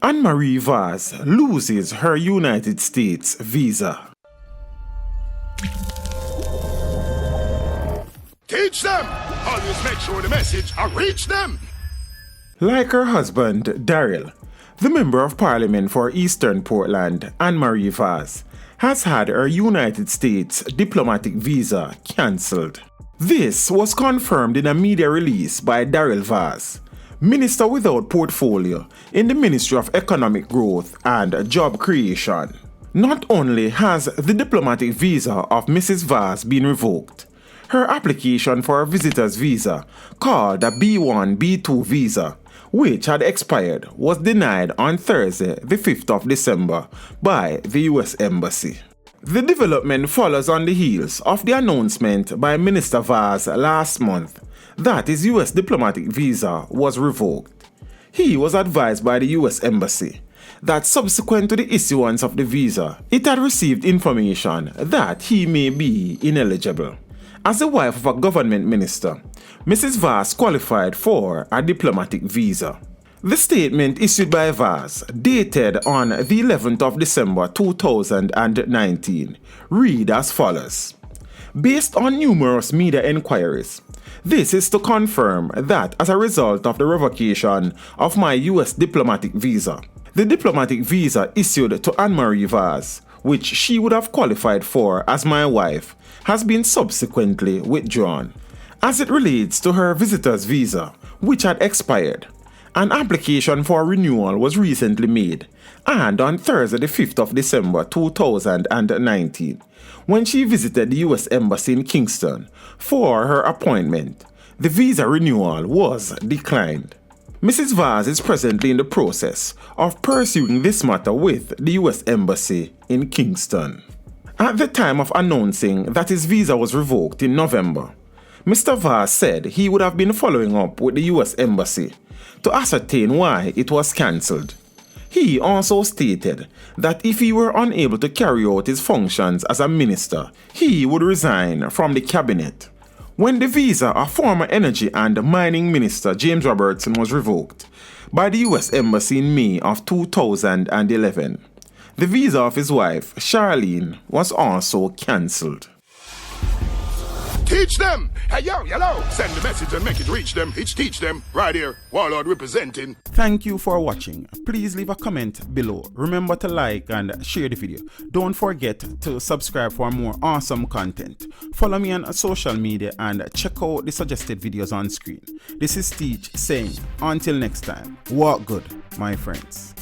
And Marie Vaz loses her United States visa. Teach them! Always make sure the message will reach them! Like her husband, Daryl, the Member of Parliament for Eastern Portland, and Marie Vaz, has had her United States diplomatic visa cancelled. This was confirmed in a media release by Daryl Vaz, Minister without portfolio in the Ministry of Economic Growth and Job Creation. Not only has the diplomatic visa of Mrs. Vaz been revoked, her application for a visitor's visa, called a B1-B2 visa, which had expired, was denied on Thursday, the 5th of December, by the US Embassy. The development follows on the heels of the announcement by Minister Vaz last month that his US diplomatic visa was revoked. He was advised by the US Embassy that subsequent to the issuance of the visa, it had received information that he may be ineligible. As the wife of a government minister, Mrs. Vaz qualified for a diplomatic visa. The statement issued by Vaz, dated on the 11th of December 2019, read as follows. Based on numerous media inquiries, this is to confirm that as a result of the revocation of my US diplomatic visa, the diplomatic visa issued to Marie Vaz, which she would have qualified for as my wife, has been subsequently withdrawn. As it relates to her visitor's visa, which had expired, an application for renewal was recently made, and on Thursday the 5th of December 2019, when she visited the US Embassy in Kingston for her appointment, the visa renewal was declined. Mrs. Vaz is presently in the process of pursuing this matter with the US Embassy in Kingston. At the time of announcing that his visa was revoked in November, Mr. Vaz said he would have been following up with the US Embassy to ascertain why it was cancelled. He also stated that if he were unable to carry out his functions as a minister, he would resign from the cabinet. When the visa of former Energy and Mining Minister James Robertson was revoked by the US Embassy in May of 2011, the visa of his wife, Charlene, was also cancelled. Teach them! Hey, yo, hello! Send the message and make it reach them. It's teach them. Right here, Warlord representing. Thank you for watching. Please leave a comment below. Remember to like and share the video. Don't forget to subscribe for more awesome content. Follow me on social media and check out the suggested videos on screen. This is Teach saying, until next time, walk good, my friends.